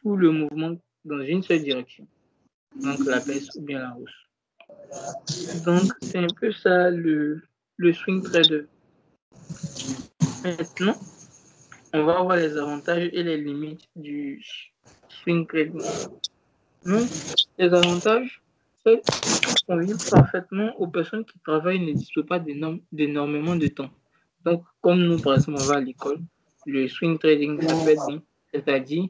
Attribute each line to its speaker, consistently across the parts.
Speaker 1: tout le mouvement dans une seule direction. Donc la baisse ou bien la hausse. Donc c'est un peu ça le swing trader. Maintenant, on va voir les avantages et les limites du swing trading. Donc, les avantages, c'est qu'il convient parfaitement aux personnes qui travaillent et ne disposent pas d'énormément de temps. Donc, comme nous, par exemple, on va à l'école, le swing trading, ça peut être bon. C'est-à-dire,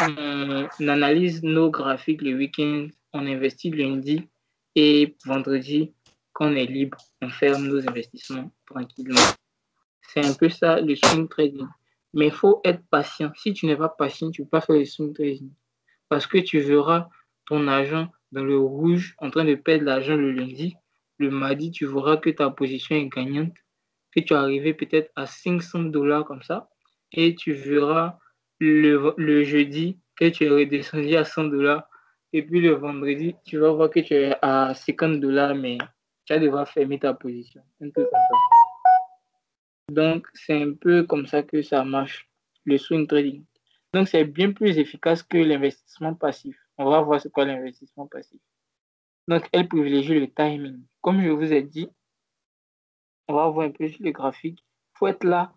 Speaker 1: on analyse nos graphiques le week-end, on investit lundi et vendredi, quand on est libre, on ferme nos investissements tranquillement. C'est un peu ça le swing trading. Mais il faut être patient. Si tu n'es pas patient, tu ne peux pas faire le swing trading. Parce que tu verras ton argent dans le rouge en train de perdre l'argent le lundi. Le mardi, tu verras que ta position est gagnante, que tu es arrivé peut-être à 500 dollars comme ça. Et tu verras le jeudi que tu es redescendu à 100 dollars. Et puis le vendredi, tu vas voir que tu es à 50 dollars, mais tu vas devoir fermer ta position. Un peu comme ça. Donc, c'est un peu comme ça que ça marche, le swing trading. Donc, c'est bien plus efficace que l'investissement passif. On va voir ce qu'est l'investissement passif. Donc, elle privilégie le timing. Comme je vous ai dit, on va voir un peu sur le graphique. Il faut être là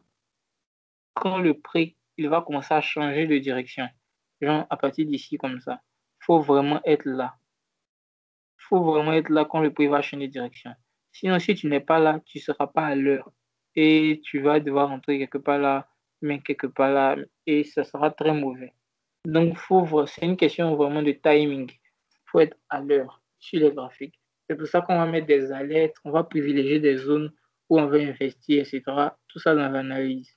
Speaker 1: quand le prix il va commencer à changer de direction. Genre, à partir d'ici, comme ça. Il faut vraiment être là. Il faut vraiment être là quand le prix va changer de direction. Sinon, si tu n'es pas là, tu ne seras pas à l'heure. Et tu vas devoir rentrer quelque part là, mais quelque part là, et ça sera très mauvais. Donc, c'est une question vraiment de timing. Il faut être à l'heure sur les graphiques. C'est pour ça qu'on va mettre des alertes, on va privilégier des zones où on va investir, etc. Tout ça dans l'analyse.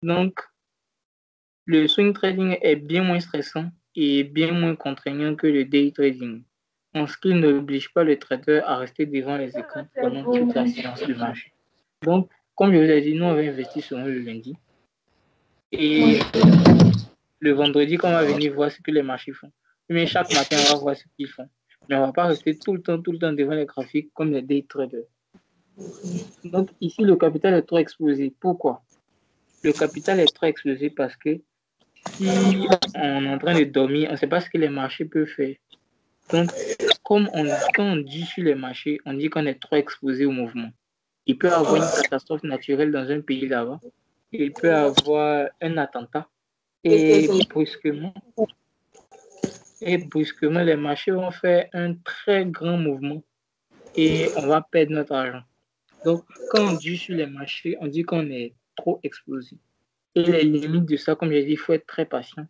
Speaker 1: Donc, le swing trading est bien moins stressant et bien moins contraignant que le day trading, en ce qu'il n'oblige pas le trader à rester devant les écrans pendant toute la séance du marché. Donc, comme je vous ai dit, nous, on va investir seulement le lundi. Et le vendredi, quand on va venir voir ce que les marchés font. Mais chaque matin, on va voir ce qu'ils font. Mais on ne va pas rester tout le temps devant les graphiques comme les day traders. Donc, ici, le capital est trop explosé. Pourquoi? Le capital est trop explosé parce que si on est en train de dormir, on ne sait pas ce que les marchés peuvent faire. Donc, quand on dit sur les marchés, on dit qu'on est trop exposé au mouvement. Il peut y avoir une catastrophe naturelle dans un pays là-bas. Il peut y avoir un attentat. Et brusquement, les marchés vont faire un très grand mouvement et on va perdre notre argent. Donc, quand on dit sur les marchés, on dit qu'on est trop explosé. Et les limites de ça, comme j'ai dit, il faut être très patient.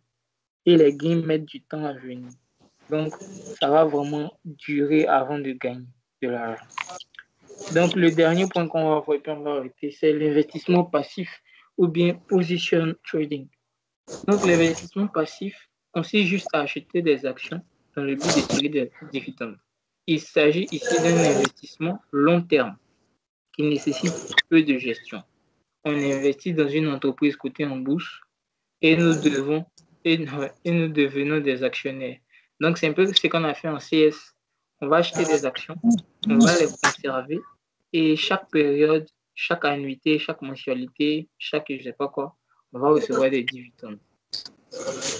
Speaker 1: Et les gains mettent du temps à venir. Donc, ça va vraiment durer avant de gagner de l'argent. Donc, le dernier point qu'on va voir, on va arrêter, c'est l'investissement passif ou bien position trading. Donc, l'investissement passif consiste juste à acheter des actions dans le but de tirer des dividendes. Il s'agit ici d'un investissement long terme qui nécessite peu de gestion. On investit dans une entreprise cotée en bourse et nous devenons des actionnaires. Donc, c'est un peu ce qu'on a fait en CS. On va acheter des actions, on va les conserver et chaque période, chaque annuité, chaque mensualité, chaque je ne sais pas quoi, on va recevoir des dividendes.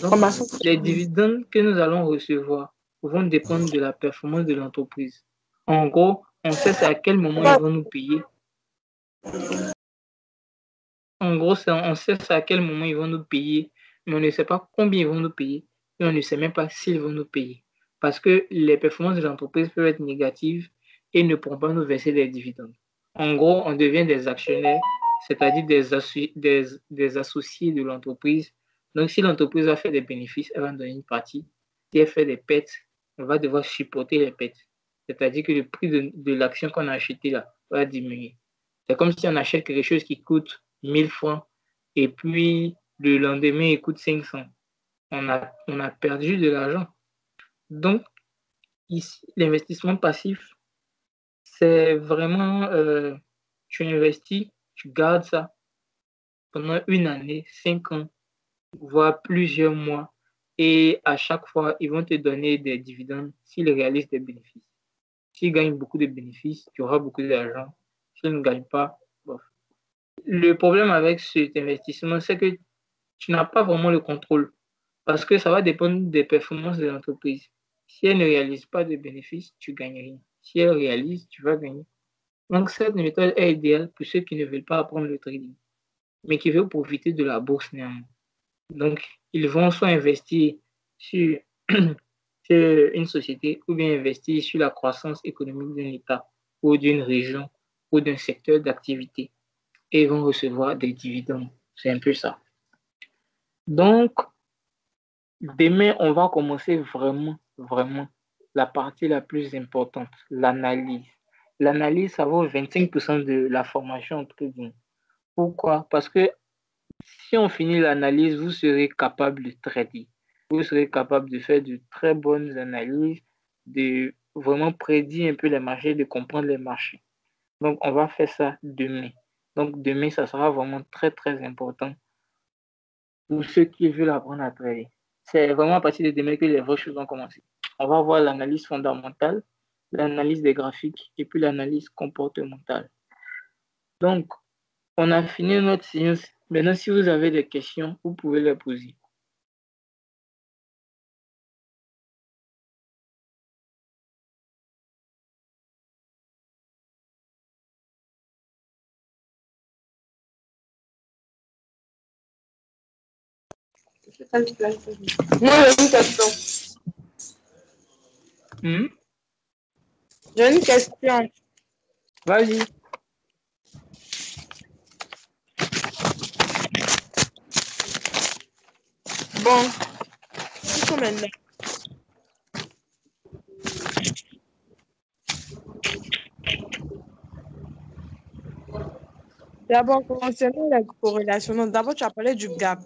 Speaker 1: Donc, les dividendes que nous allons recevoir vont dépendre de la performance de l'entreprise. En gros, on sait à quel moment ils vont nous payer. En gros, on sait à quel moment ils vont nous payer, mais on ne sait pas combien ils vont nous payer et on ne sait même pas s'ils vont nous payer. Parce que les performances de l'entreprise peuvent être négatives et ne pourront pas nous verser des dividendes. En gros, on devient des actionnaires, c'est-à-dire des associés de l'entreprise. Donc, si l'entreprise a fait des bénéfices, elle va donner une partie. Si elle fait des pertes, on va devoir supporter les pertes. C'est-à-dire que le prix de l'action qu'on a achetée là va diminuer. C'est comme si on achète quelque chose qui coûte 1000 francs et puis le lendemain, il coûte 500. On a perdu de l'argent. Donc, ici, l'investissement passif, c'est vraiment, tu investis, tu gardes ça pendant une année, 5 ans, voire plusieurs mois. Et à chaque fois, ils vont te donner des dividendes s'ils réalisent des bénéfices. S'ils gagnent beaucoup de bénéfices, tu auras beaucoup d'argent. S'ils ne gagnent pas, bon. Le problème avec cet investissement, c'est que tu n'as pas vraiment le contrôle. Parce que ça va dépendre des performances de l'entreprise. Si elle ne réalise pas de bénéfices, tu gagnes rien. Si elle réalise, tu vas gagner. Donc, cette méthode est idéale pour ceux qui ne veulent pas apprendre le trading, mais qui veulent profiter de la bourse néanmoins. Donc, ils vont soit investir sur, sur une société ou bien investir sur la croissance économique d'un État ou d'une région ou d'un secteur d'activité et ils vont recevoir des dividendes. C'est un peu ça. Donc, demain, on va commencer vraiment la partie la plus importante, l'analyse. L'analyse, ça vaut 25% de la formation en trading. Pourquoi? Parce que si on finit l'analyse, vous serez capable de trader. Vous serez capable de faire de très bonnes analyses, de vraiment prédire un peu les marchés, de comprendre les marchés. Donc, on va faire ça demain. Donc, demain, ça sera vraiment très important pour ceux qui veulent apprendre à trader. C'est vraiment à partir de demain que les vraies choses vont commencer. On va voir l'analyse fondamentale, l'analyse des graphiques et puis l'analyse comportementale. Donc, on a fini notre séance. Maintenant, si vous avez des questions, vous pouvez les poser.
Speaker 2: Moi, j'ai une question. J'ai une question.
Speaker 1: Vas-y.
Speaker 2: Bon, il faut maintenant. D'abord, concernant la corrélation, d'abord, tu as parlé du gap.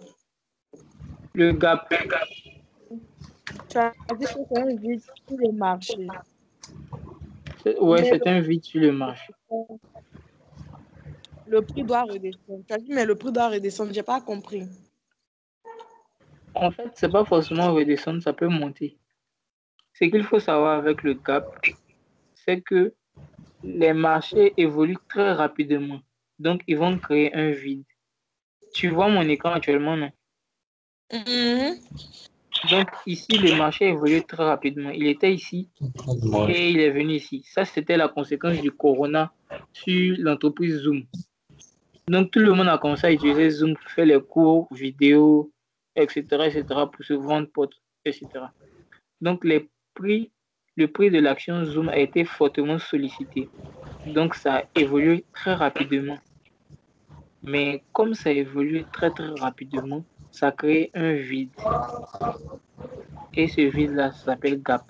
Speaker 1: Le gap.
Speaker 2: Tu as dit que c'est un vide sur le marché.
Speaker 1: Ouais, c'est un vide sur le marché.
Speaker 2: Le prix doit redescendre. Tu as dit, mais le prix doit redescendre. Je n'ai pas compris.
Speaker 1: En fait, c'est pas forcément redescendre, ça peut monter. Ce qu'il faut savoir avec le gap, c'est que les marchés évoluent très rapidement. Donc, ils vont créer un vide. Tu vois mon écran actuellement, non? Donc, ici, le marché évolue très rapidement. Il était ici et il est venu ici. Ça, c'était la conséquence du corona sur l'entreprise Zoom. Donc, tout le monde a commencé à utiliser Zoom pour faire les cours vidéo, etc., pour se vendre, etc. Donc, le prix de l'action Zoom a été fortement sollicité. Donc, ça a évolué très rapidement. Mais comme ça évolue très rapidement, ça crée un vide. Et ce vide-là s'appelle gap.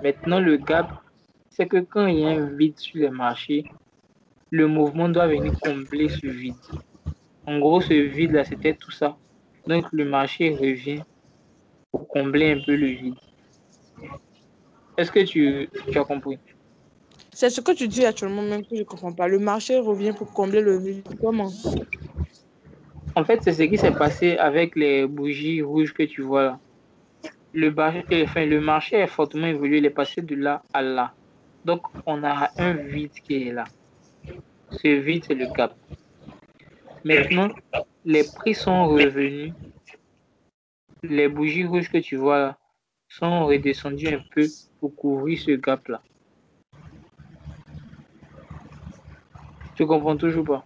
Speaker 1: Maintenant, le gap, c'est que quand il y a un vide sur les marchés, le mouvement doit venir combler ce vide. En gros, ce vide-là, c'était tout ça. Donc, le marché revient pour combler un peu le vide. Est-ce que tu as compris?
Speaker 2: C'est ce que tu dis actuellement même que je ne comprends pas. Le marché revient pour combler le vide. Comment?
Speaker 1: En fait, c'est ce qui s'est passé avec les bougies rouges que tu vois là. Le marché est fortement évolué, il est passé de là à là. Donc, on a un vide qui est là. Ce vide, c'est le gap. Maintenant, les prix sont revenus. Les bougies rouges que tu vois là sont redescendues un peu pour couvrir ce gap-là. Tu comprends toujours pas?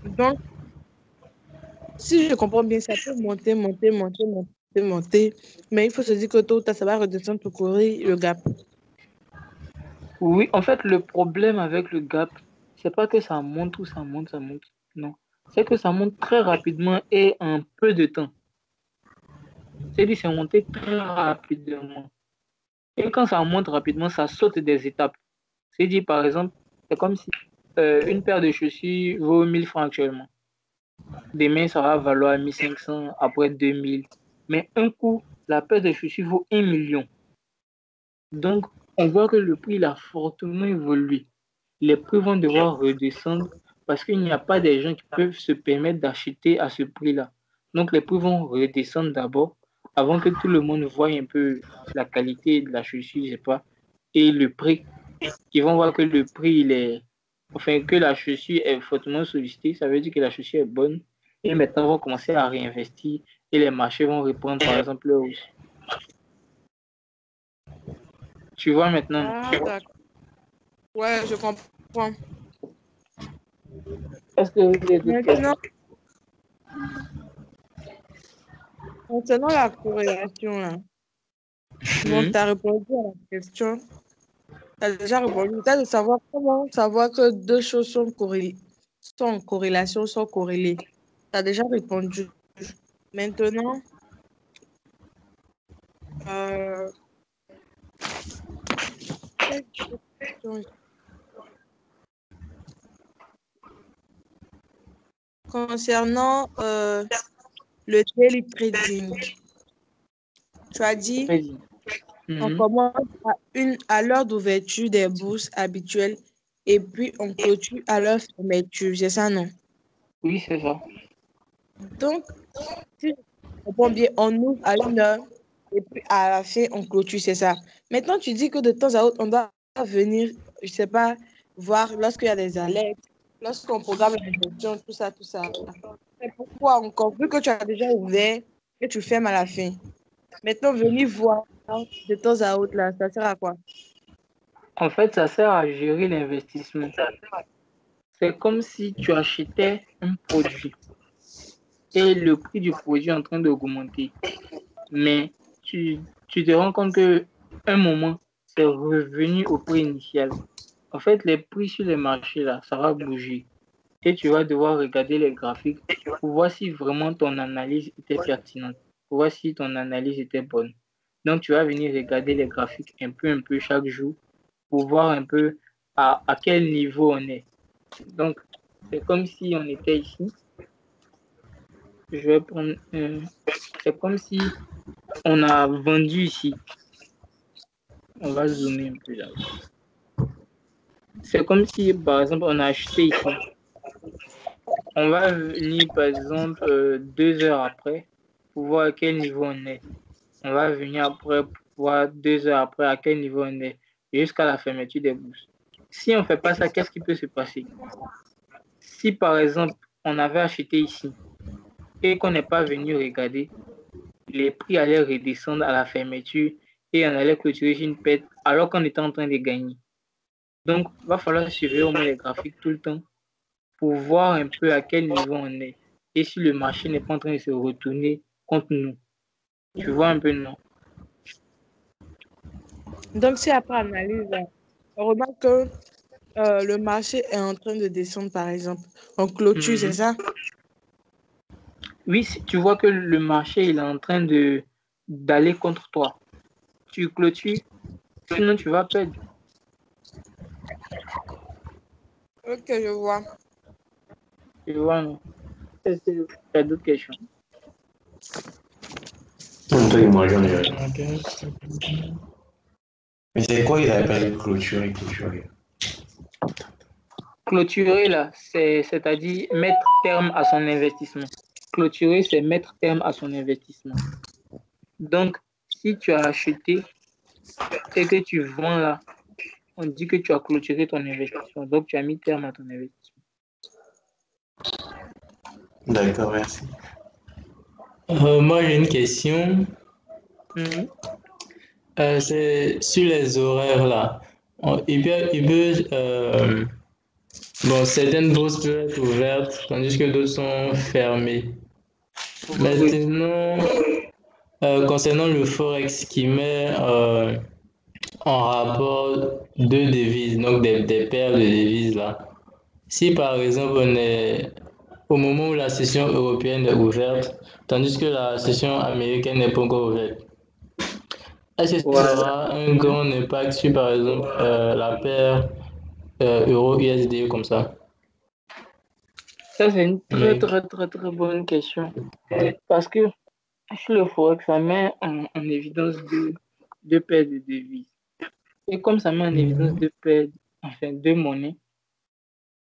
Speaker 2: Donc, si je comprends bien, ça peut monter. Mais il faut se dire que tôt ou tard, ça va redescendre pour couvrir le gap.
Speaker 1: Oui, en fait, le problème avec le gap, c'est pas que ça monte ou ça monte. Non. C'est que ça monte très rapidement et en peu de temps. C'est-à-dire, c'est monté très rapidement. Et quand ça monte rapidement, ça saute des étapes. C'est-à-dire, par exemple, c'est comme si une paire de chaussures vaut 1000 francs actuellement. Demain, ça va valoir 1500, après 2000. Mais un coup, la paire de chaussures vaut 1 million. Donc, on voit que le prix a fortement évolué. Les prix vont devoir redescendre parce qu'il n'y a pas des gens qui peuvent se permettre d'acheter à ce prix-là. Donc, les prix vont redescendre d'abord avant que tout le monde voie un peu la qualité de la chaussure, je sais pas, et le prix. Ils vont voir que le prix, enfin, que la chaussure est fortement sollicitée, ça veut dire que la chaussure est bonne. Et maintenant, on va commencer à réinvestir et les marchés vont reprendre, par exemple, leur hausse. Tu vois maintenant, non?
Speaker 2: Ah, d'accord. Ouais, je comprends.
Speaker 1: Est-ce que vous avez d'autres questions?
Speaker 2: Maintenant, concernant la corrélation, là, bon, tu
Speaker 1: Mhm.
Speaker 2: as répondu à la question. Tu as déjà répondu. Tu as de savoir comment savoir que deux choses sont sont en corrélation, sont corrélées. Tu as déjà répondu. Maintenant, euh, quelle question concernant le daily trading, tu as dit
Speaker 1: Vas-y.
Speaker 2: on
Speaker 1: Mhm.
Speaker 2: commence à l'heure d'ouverture des bourses habituelles et puis on clôture à leur fermeture. C'est ça, non?
Speaker 1: Oui, c'est ça.
Speaker 2: Donc, si je comprends bien, on ouvre à une heure et puis à la fin, on clôture, c'est ça. Maintenant, tu dis que de temps à autre, on doit venir, je sais pas, voir lorsqu'il y a des alertes, lorsqu'on programme la gestion, tout ça, tout ça. Mais pourquoi encore? Vu que tu as déjà ouvert et tu fermes à la fin. Maintenant, venir voir de temps à autre, là, ça sert à quoi?
Speaker 1: En fait, ça sert à gérer l'investissement. C'est comme si tu achetais un produit et le prix du produit est en train d'augmenter. Mais tu te rends compte que un moment, c'est revenu au prix initial. En fait, les prix sur les marchés, là, ça va bouger. Et tu vas devoir regarder les graphiques pour voir si vraiment ton analyse était pertinente, pour voir si ton analyse était bonne. Donc, tu vas venir regarder les graphiques un peu chaque jour pour voir un peu à quel niveau on est. Donc, c'est comme si on était ici. Je vais prendre. C'est comme si on a vendu ici. On va zoomer un peu là. C'est comme si, par exemple, on a acheté ici. On va venir, par exemple, 2 heures après pour voir à quel niveau on est. On va venir après pour voir 2 heures après à quel niveau on est jusqu'à la fermeture des bourses. Si on ne fait pas ça, qu'est-ce qui peut se passer? Si, par exemple, on avait acheté ici et qu'on n'est pas venu regarder, les prix allaient redescendre à la fermeture et on allait clôturer sur une perte alors qu'on était en train de gagner. Donc, il va falloir suivre au moins les graphiques tout le temps pour voir un peu à quel niveau on est et si le marché n'est pas en train de se retourner contre nous. Tu vois un peu, non?
Speaker 2: Donc, si après analyse, là, on remarque que le marché est en train de descendre, par exemple, on clôture, c'est
Speaker 1: Mhm.
Speaker 2: ça?
Speaker 1: Oui, si tu vois que le marché il est en train de d'aller contre toi, tu clôtures, sinon tu vas perdre.
Speaker 2: Ok, je vois.
Speaker 1: Tu vois, non? Est-ce que tu as d'autres questions?
Speaker 3: Toi, moi, j'en ai. Mais c'est quoi ils appellent clôturer, clôturer?
Speaker 1: Clôturer, là, c'est-à-dire mettre terme à son investissement. Clôturer, c'est mettre terme à son investissement. Donc, si tu as acheté et que tu vends là, on dit que tu as clôturé ton investissement. Donc, tu as mis terme à ton investissement.
Speaker 3: D'accord, merci.
Speaker 4: Moi, j'ai une question.
Speaker 1: Mhm.
Speaker 4: C'est sur les horaires là. Bon, certaines bourses peuvent être ouvertes tandis que d'autres sont fermées.
Speaker 1: Oui.
Speaker 4: Maintenant, concernant le Forex qui met en rapport deux devises, donc des paires de devises là. Si par exemple on est au moment où la session européenne est ouverte, tandis que la session américaine n'est pas encore ouverte, est-ce que ça
Speaker 1: Ouais.
Speaker 4: aura un
Speaker 1: Mhm.
Speaker 4: grand impact sur, par exemple, la paire euro-USD comme ça?
Speaker 1: Ça, c'est une très,
Speaker 4: Mais,
Speaker 1: très, très, très bonne question. Parce que sur le Forex, ça met en évidence deux paires de devises. Et comme ça met en évidence
Speaker 4: Mhm.
Speaker 1: deux paires, enfin deux monnaies,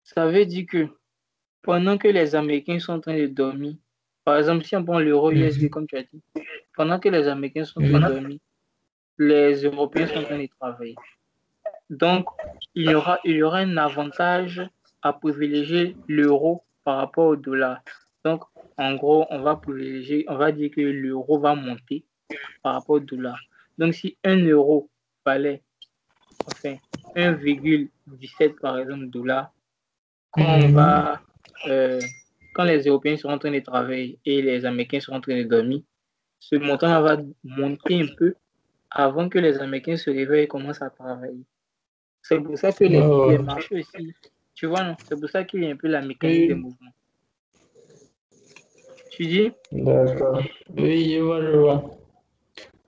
Speaker 1: ça veut dire que pendant que les Américains sont en train de dormir, par exemple, si on prend l'euro USD
Speaker 4: Mhm.
Speaker 1: comme tu as dit, pendant que les Américains sont en train de
Speaker 4: Oui.
Speaker 1: dormir, les Européens sont en train de travailler. Donc, il y aura un avantage à privilégier l'euro par rapport au dollar. Donc, en gros, on va dire que l'euro va monter par rapport au dollar. Donc, si 1 euro valait, enfin, 1,17 par exemple dollars, quand quand les Européens seront en train de travailler et les Américains seront en train de dormir, ce montant va monter un peu avant que les Américains se réveillent et commencent à travailler. C'est pour ça que les marchés aussi, tu vois, non? C'est pour ça qu'il y a un peu la mécanique des mouvements. Tu dis?
Speaker 4: D'accord. Oui, je vois, je vois.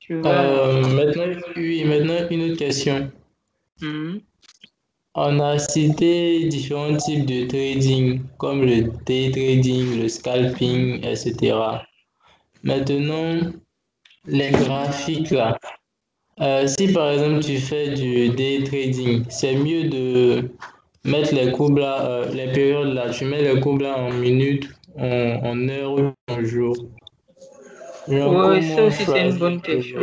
Speaker 1: Tu vois?
Speaker 4: Maintenant, une autre question. On a cité différents types de trading, comme le day trading, le scalping, etc. Maintenant, les graphiques là. Si par exemple tu fais du day trading, c'est mieux de mettre les courbes là, les périodes là, tu mets les courbes là en minutes, en heures ou en jours. Genre,
Speaker 1: Oui, ça
Speaker 4: comment
Speaker 1: aussi, c'est une
Speaker 4: choisir
Speaker 1: bonne question.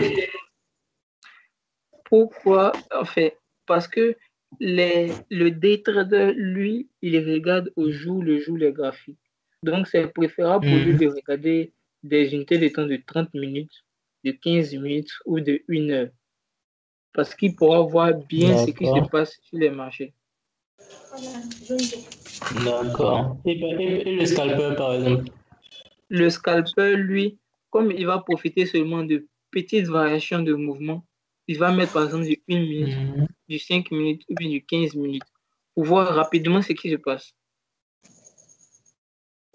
Speaker 1: Pourquoi? En fait, parce que le day trader, lui, il regarde au jour le jour les graphiques. Donc, c'est préférable pour lui de regarder des unités de temps de 30 minutes, de 15 minutes ou de 1 heure. Parce qu'il pourra voir bien ce qui se passe sur les marchés.
Speaker 4: D'accord. Et le scalper, par exemple?
Speaker 1: Le scalper, lui, comme il va profiter seulement de petites variations de mouvement, il va mettre par exemple du 1 minute, du 5 minutes ou bien du 15 minutes pour voir rapidement ce qui se passe.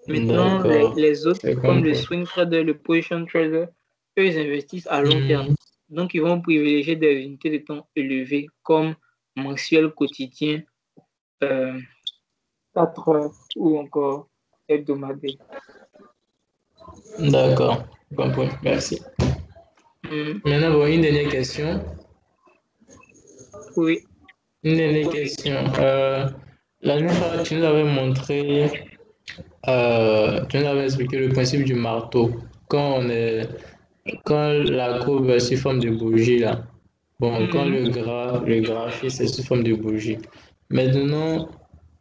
Speaker 1: Maintenant, les autres, comme le swing trader, le position trader, eux, ils investissent à long terme. Donc, ils vont privilégier des unités de temps élevées comme mensuel, quotidien, 4 heures ou encore hebdomadaire.
Speaker 4: D'accord, compris. Merci. Maintenant, bon, une dernière question.
Speaker 1: Oui.
Speaker 4: Une dernière question. La dernière fois, tu nous avais montré, tu nous avais expliqué le principe du marteau. Quand la courbe est sous forme de bougie, là. Bon, quand le graphique est sous forme de bougie. Maintenant,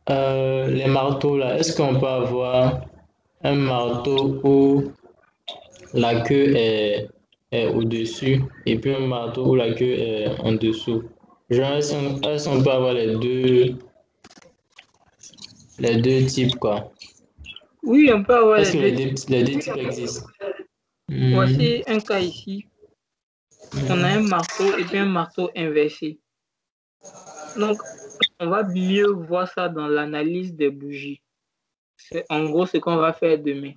Speaker 4: les marteaux, là, est-ce qu'on peut avoir un marteau où la queue est au-dessus et puis un marteau où la queue est en dessous? Genre, est-ce qu'on peut avoir les deux types, quoi?
Speaker 1: Oui, on peut avoir
Speaker 4: Est-ce que
Speaker 1: les deux.
Speaker 4: les deux types existent?
Speaker 1: Voici un cas ici. On a un marteau et puis un marteau inversé. Donc, on va mieux voir ça dans l'analyse des bougies. C'est en gros ce qu'on va faire demain.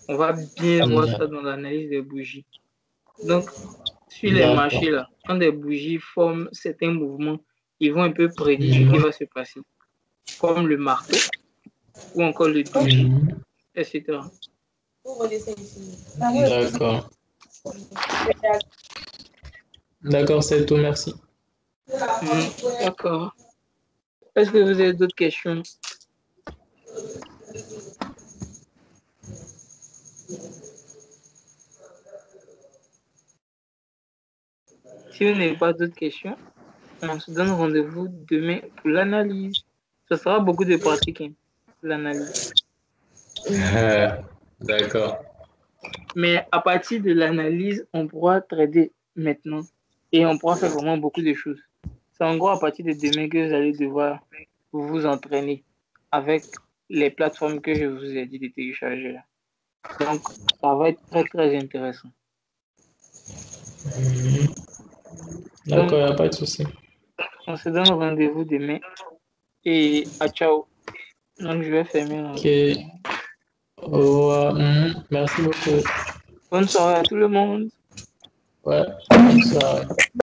Speaker 1: On va bien voir ça dans l'analyse des bougies. Donc, sur les marchés, là, quand des bougies forment certains mouvements, ils vont un peu prédire ce qui va se passer, comme le marteau ou encore le deuil, etc.
Speaker 4: D'accord. D'accord, c'est tout, merci.
Speaker 1: D'accord. Est-ce que vous avez d'autres questions? Si vous n'avez pas d'autres questions, on se donne rendez-vous demain pour l'analyse. Ce sera beaucoup de pratique, hein, l'analyse.
Speaker 4: D'accord.
Speaker 1: Mais à partir de l'analyse, on pourra trader maintenant et on pourra faire vraiment beaucoup de choses. C'est en gros à partir de demain que vous allez devoir vous entraîner avec les plateformes que je vous ai dit de télécharger là. Donc, ça va être très, très intéressant.
Speaker 4: D'accord, il n'y a pas de souci.
Speaker 1: On se donne rendez-vous demain et à ciao. Donc, je vais fermer l'enregistrement.
Speaker 4: Merci beaucoup.
Speaker 1: Bonne soirée à tout le monde.
Speaker 4: Ouais, bonne soirée.